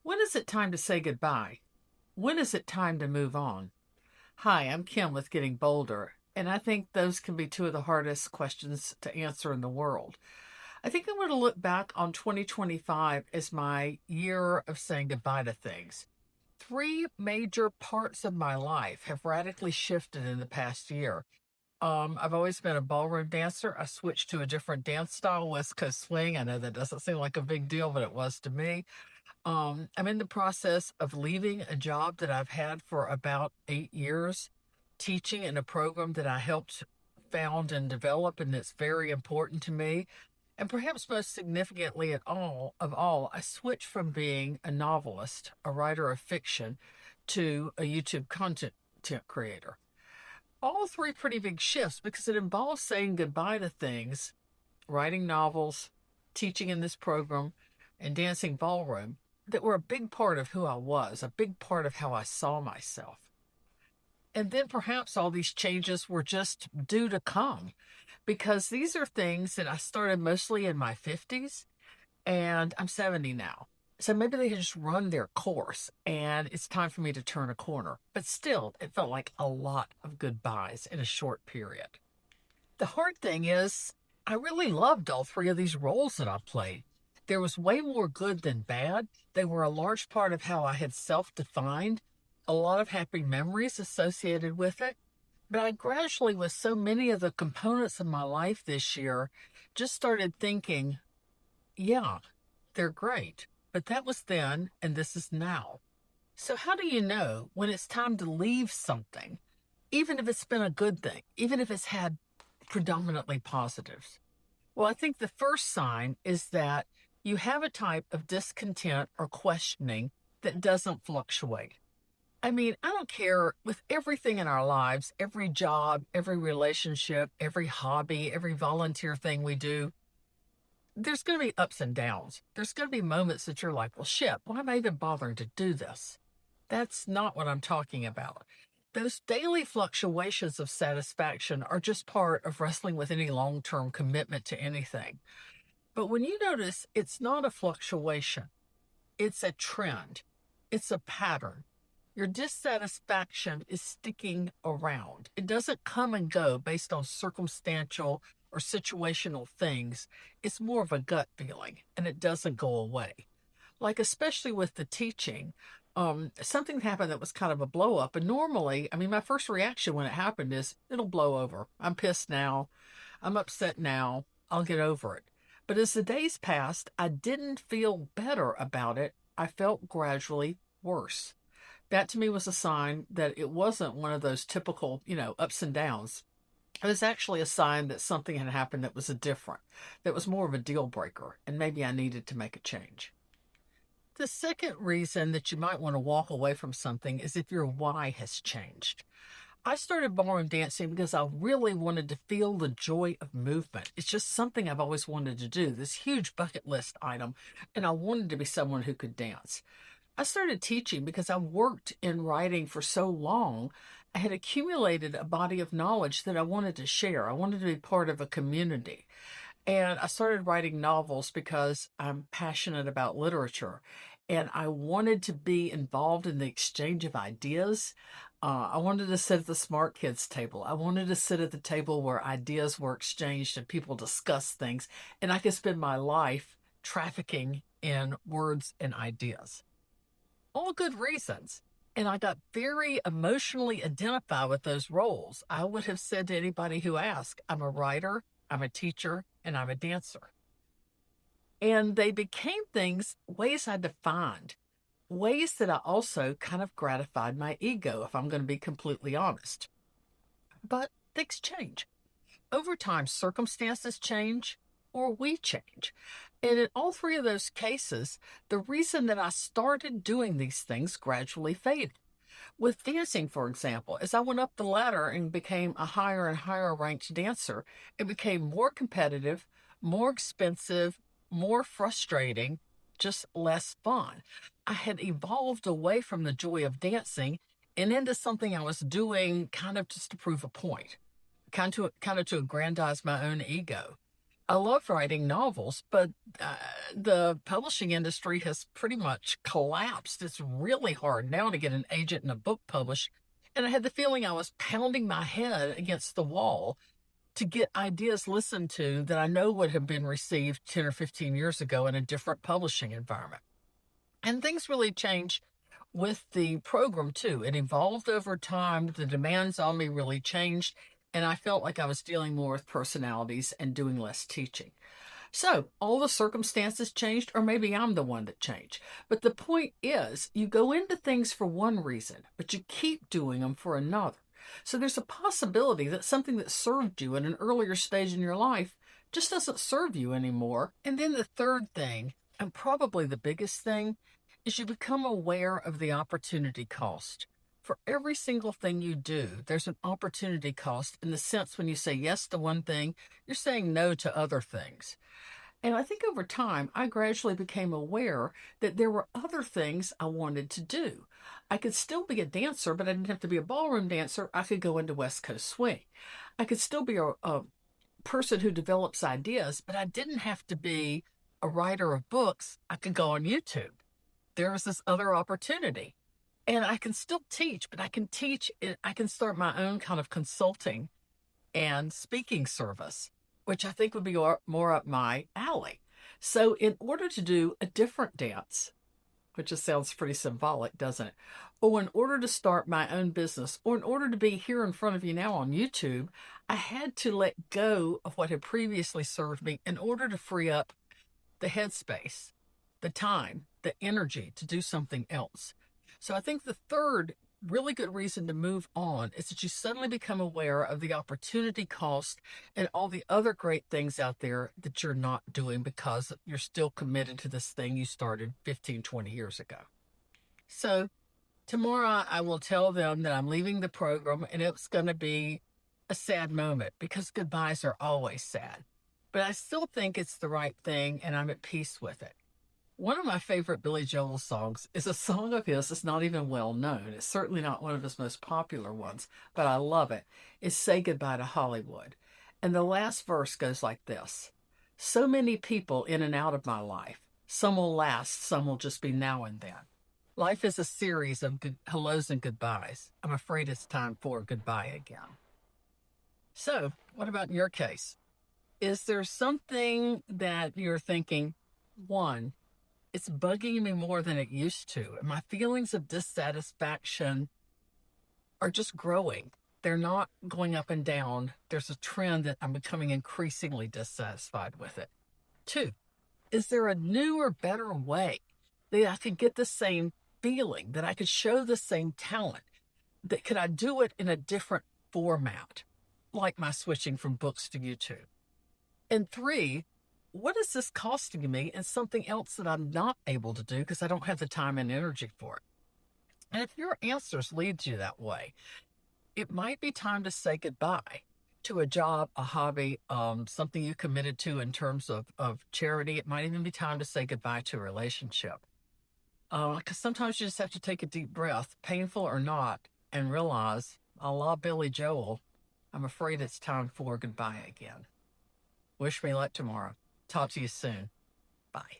When is it time to say goodbye? When is it time to move on? Hi, I'm Kim with Getting Bolder, and I think those can be two of the hardest questions to answer in the world. I think I'm going to look back on 2025 as my year of saying goodbye to things. Three major parts of my life have radically shifted in the past year. I've always been a ballroom dancer. I switched to a different dance style, West Coast swing. I know that doesn't seem like a big deal, but it was to me. I'm in the process of leaving a job that I've had for about 8 years, teaching in a program that I helped found and develop, and it's very important to me. And perhaps most significantly of all, I switched from being a novelist, a writer of fiction, to a YouTube content creator. All three pretty big shifts because it involves saying goodbye to things, writing novels, teaching in this program, and dancing ballroom that were a big part of who I was, a big part of how I saw myself. And then perhaps all these changes were just due to come because these are things that I started mostly in my 50s and I'm 70 now. So maybe they had just run their course and it's time for me to turn a corner. But still, it felt like a lot of goodbyes in a short period. The hard thing is, I really loved all three of these roles that I played. There was way more good than bad. They were a large part of how I had self-defined, a lot of happy memories associated with it. But I gradually, with so many of the components of my life this year, just started thinking, yeah, they're great, but that was then and this is now. So how do you know when it's time to leave something, even if it's been a good thing, even if it's had predominantly positives? Well, I think the first sign is that you have a type of discontent or questioning that doesn't fluctuate. I mean, I don't care with everything in our lives, every job, every relationship, every hobby, every volunteer thing we do, there's going to be ups and downs. There's going to be moments that you're like, well, shit, why am I even bothering to do this? That's not what I'm talking about. Those daily fluctuations of satisfaction are just part of wrestling with any long-term commitment to anything. But when you notice it's not a fluctuation, it's a trend, it's a pattern. Your dissatisfaction is sticking around. It doesn't come and go based on circumstantial or situational things. It's more of a gut feeling and it doesn't go away. Like, especially with the teaching, something happened that was kind of a blow up. And normally, I mean, my first reaction when it happened is it'll blow over. I'm pissed now. I'm upset now. I'll get over it. But as the days passed, I didn't feel better about it. I felt gradually worse. That to me was a sign that it wasn't one of those typical, ups and downs. It was actually a sign that something had happened that was different, that was more of a deal breaker, and maybe I needed to make a change. The second reason that you might want to walk away from something is if your why has changed. I started ballroom dancing because I really wanted to feel the joy of movement. It's just something I've always wanted to do, this huge bucket list item, and I wanted to be someone who could dance. I started teaching because I worked in writing for so long. I had accumulated a body of knowledge that I wanted to share. I wanted to be part of a community. And I started writing novels because I'm passionate about literature. And I wanted to be involved in the exchange of ideas. I wanted to sit at the smart kids table. I wanted to sit at the table where ideas were exchanged and people discuss things. And I could spend my life trafficking in words and ideas. All good reasons. And I got very emotionally identified with those roles. I would have said to anybody who asked, I'm a writer, I'm a teacher, and I'm a dancer. And they became ways I defined, ways that I also kind of gratified my ego, if I'm going to be completely honest. But things change. Over time, circumstances change or we change. And in all three of those cases, the reason that I started doing these things gradually faded. With dancing, for example, as I went up the ladder and became a higher and higher ranked dancer, it became more competitive, more expensive, more frustrating, just less fun. I had evolved away from the joy of dancing and into something I was doing kind of just to prove a point, kind of to aggrandize my own ego. I love writing novels, but uh, the publishing industry has pretty much collapsed. It's really hard now to get an agent and a book published. And I had the feeling I was pounding my head against the wall to get ideas listened to that I know would have been received 10 or 15 years ago in a different publishing environment. And things really changed with the program too. It evolved over time. The demands on me really changed. And I felt like I was dealing more with personalities and doing less teaching. So all the circumstances changed, or maybe I'm the one that changed. But the point is, you go into things for one reason, but you keep doing them for another. So there's a possibility that something that served you at an earlier stage in your life just doesn't serve you anymore. And then the third thing, and probably the biggest thing, is you become aware of the opportunity cost. For every single thing you do, there's an opportunity cost in the sense when you say yes to one thing, you're saying no to other things. And I think over time, I gradually became aware that there were other things I wanted to do. I could still be a dancer, but I didn't have to be a ballroom dancer. I could go into West Coast swing. I could still be a person who develops ideas, but I didn't have to be a writer of books. I could go on YouTube. There was this other opportunity. And I can still teach, but I can teach, I can start my own kind of consulting and speaking service, which I think would be more up my alley. So, in order to do a different dance, which just sounds pretty symbolic, doesn't it? Or in order to start my own business, or in order to be here in front of you now on YouTube, I had to let go of what had previously served me in order to free up the headspace, the time, the energy to do something else. So I think the third really good reason to move on is that you suddenly become aware of the opportunity cost and all the other great things out there that you're not doing because you're still committed to this thing you started 15, 20 years ago. So tomorrow I will tell them that I'm leaving the program, and it's going to be a sad moment because goodbyes are always sad. But I still think it's the right thing and I'm at peace with it. One of my favorite Billy Joel songs is a song of his that's not even well known. It's certainly not one of his most popular ones, but I love it. It's Say Goodbye to Hollywood. And the last verse goes like this: so many people in and out of my life. Some will last, some will just be now and then. Life is a series of hellos and goodbyes. I'm afraid it's time for goodbye again. So, what about in your case? Is there something that you're thinking, one, it's bugging me more than it used to, and my feelings of dissatisfaction are just growing. They're not going up and down. There's a trend that I'm becoming increasingly dissatisfied with it. Two, is there a new or better way that I could get the same feeling, that I could show the same talent? That could I do it in a different format, like my switching from books to YouTube? And three, what is this costing me and something else that I'm not able to do because I don't have the time and energy for it? And if your answers lead you that way, it might be time to say goodbye to a job, a hobby, something you committed to in terms of charity. It might even be time to say goodbye to a relationship. Because sometimes you just have to take a deep breath, painful or not, and realize, a la Billy Joel, I'm afraid it's time for goodbye again. Wish me luck tomorrow. Talk to you soon. Bye.